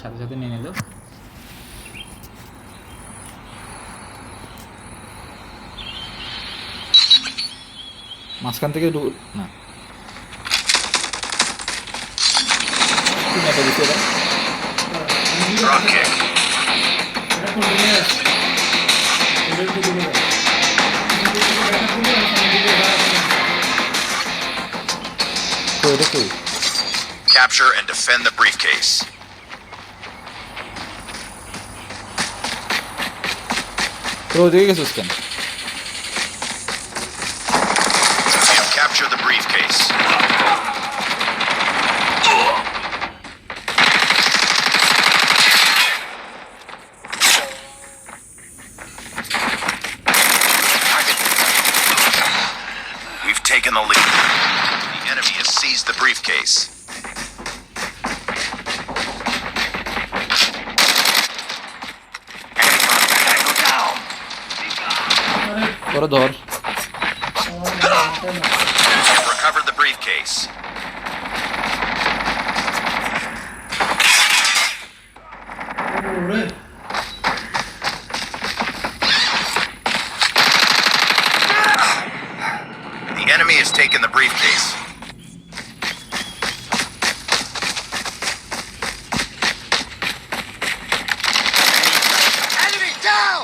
সাথে সাথে নিয়ে নিল। মাঝখান থেকে না Capture and defend the briefcase. তো দিকে গেছিস কেন? You have captured the briefcase. We've taken the lead. The enemy has seized the briefcase. তোরা ধর। Recovered the briefcase. The enemy has taken the briefcase. Enemy down!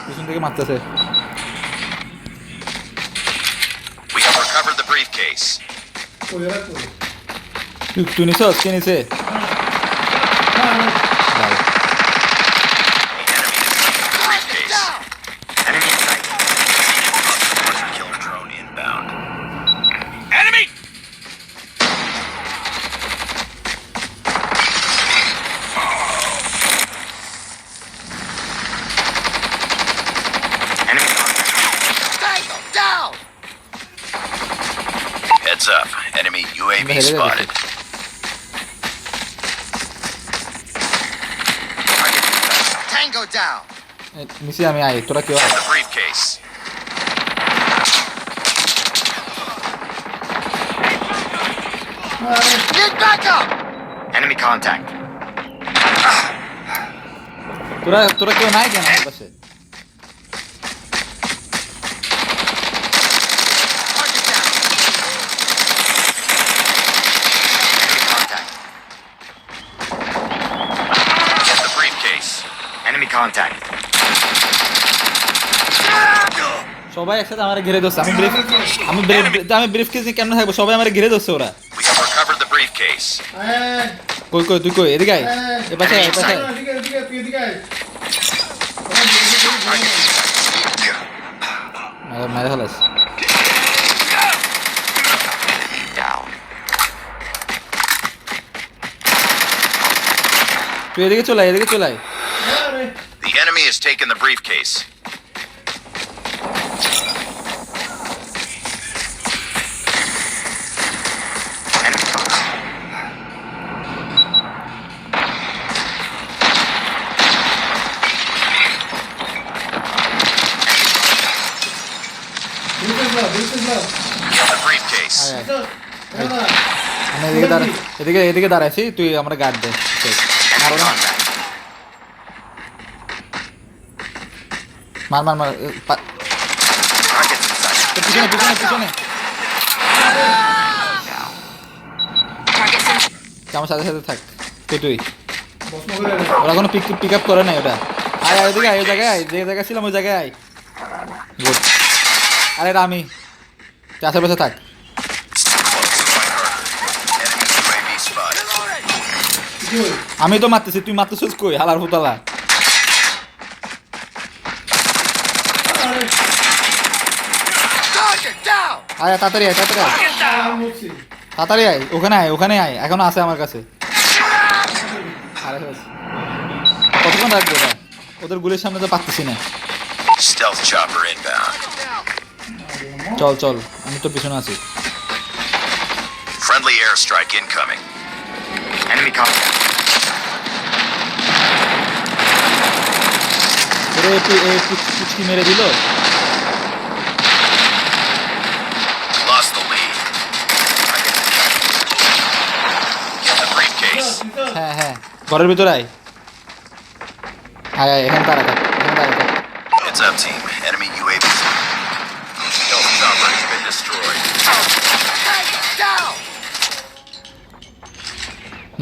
পিছন থেকে মারতেছে। We have recovered the briefcase. তুই নিছস? কে নিছে? The enemy has seized the briefcase. Enemy in sight. Killer drone inbound. Enemy! Enemy contact. Tango down! Heads up. Enemy UAV spotted. Target in sight. Tango down. নিছি আমি, আয় তোরা কেউ আয়। The briefcase. Need backup! Enemy contact. তোরা কেউ নাই কেন আমার পাশে? Target down. Enemy contact. Get the briefcase. Enemy contact. সবাই একসাথে আমার ঘিরে ধরছে। আমি ব্রিফকেস নিয়ে কেমন থাকবো? সবাই আমার ঘিরে ধরছে ওরা। We have recovered the briefcase. কই তুই কই? এদিকে আয়, এ পাশে আয়, Target in sight. মারা ফেলাস। Down. তুই এদিকে চলে আয়। The enemy has taken the briefcase. Enemy contact. Get the briefcase. আমি এদিকে দাঁড়াইছি, তুই আমার গার্ড দে। Enemy contact. মার Target in sight. পিছনে। Down. আমার সাথে থাক। তুই ওরা কোনো পিক আপ করে নাই ওটা। আয় এদিকে আয়, ওই জায়গায় আয়, যে জায়গায় ছিলাম ওই জায়গায় আয়। গুড। আরে এটা আমি, তুই আশেপাশে থাক। Enemy UAV spotted. আমি তো মারতেছি, তুই মারতেছিস কই হালার ফুতালা? Target down. আয় তাড়াতাড়ি আয়, ওখানে আয়, এখনো আছে আমার কাছে। আরে কতক্ষণ রাখবো ওটা? ওদের গুলির সামনে তো পাচ্ছি না। Stealth chopper inbound. চল আমি তোর পিছনে আছি। Friendly airstrike incoming. Enemy contact. পুচকি মেরে দিল। Lost the lead. Get the briefcase. হ্যাঁ হ্যাঁ ঘরের ভিতরে আয় আয় আয় এখানে দাঁড়া থাক এখানে দাঁড়া থাক। Heads up, team. Enemy UAV. Stealth chopper has been destroyed.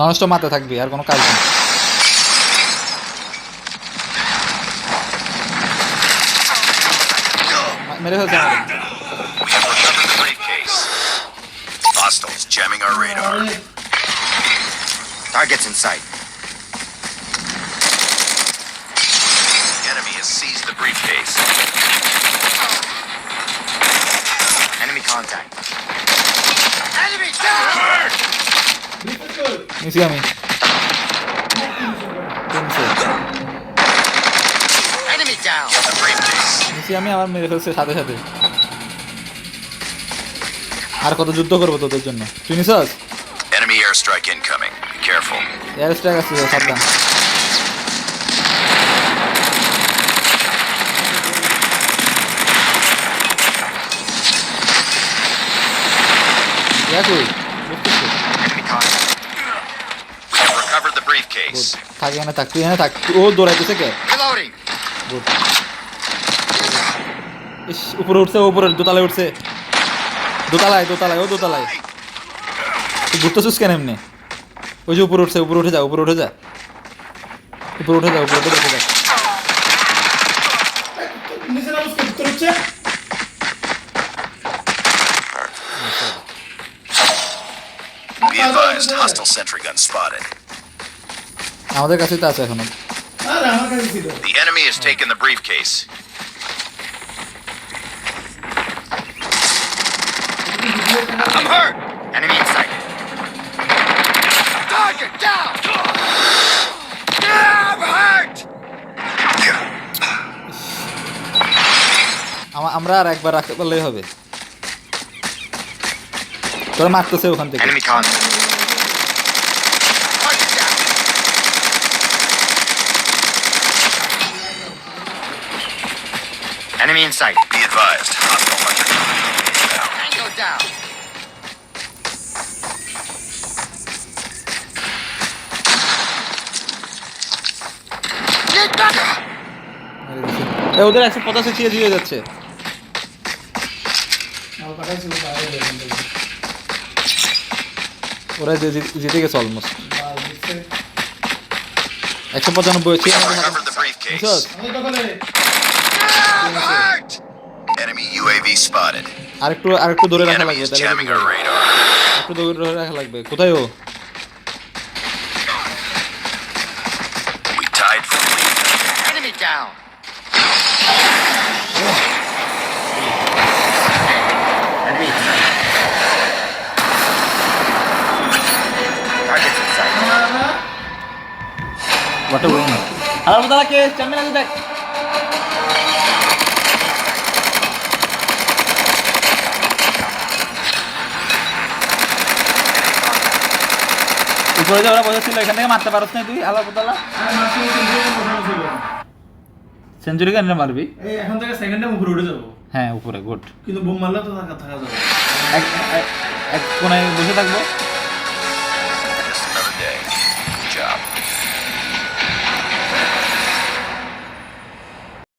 Nonstop মারতে থাকবি আর কোনো কাজ নেই। মেরে ফেলছে আমাদের। We have recovered the briefcase. Hostiles jamming our radar. Targets in sight. Enemy has seized the briefcase. Enemy contact. Enemy down! নিছি আমি তিনশো Enemy down. Get the briefcase. নিছি আমি আমার মেরে ফেলছে সাথে সাথে। আর কত যুদ্ধ করবো তোদের জন্য তুই নিছস? Enemy airstrike incoming. Be careful. Air strike আছে সাবধান। কই Enemy contact. We have recovered the briefcase. থাক এখানে থাক তুই এখানে থাক ও দৌড়াইতেছে কে? Reloading. গুড। ইস উপরে উঠছে উপরে দোতলায় উঠছে দোতলায় দোতলায় ও দোতলায় তুই ঘুরতেছিস কেন এমনি? ওই যে উপরে উঠছে উপরে উঠে যা উপরে উঠে যা উপরে উঠে যা উপরে উঠে যা Be advised, hostile sentry gun spotted. আমাদের কাছে তো আছে এখনো। The enemy has taken the briefcase. I'm hurt. Enemy in sight. Target down. I'm hurt. আমরা আর একবার রাখতে পারলেই হবে। তোরা মারতেছে ওখান থেকে। Enemy contact. Target down. Enemy in sight. Be advised, hostile hunter down. Tango down. Get back. ওদের 185 চিয়ে দিয়ে যাচ্ছে। ওরা জিতে গেছে অলমোস্ট 195 ছিয়ানব্বই Recovered the briefcase. বুঝছস? I'm hurt. Enemy UAV spotted. আরেকটু ধরে রাখা Enemy লাগবে is তাহলে jamming our radar. একটু ধরে রাখা লাগবে কোথায় ও? We tied for the lead. Enemy down. Enemy in sight. Targets in sight. What a win. আর বদলা কে চ্যাম্পিয়ন আছে দেখ। উপরে যে ওরা বসেছিল এখান থেকে মারতে পারছ না তুই আলা বদলা? সেঞ্চুরি কেন মারবি? এই এখন থেকে সেকেন্ডে উপরে উঠে যাবো হ্যাঁ উপরে গুড। কিন্তু বোম মারলে তো থাকা যাবে এক কোনায় বসে থাকবো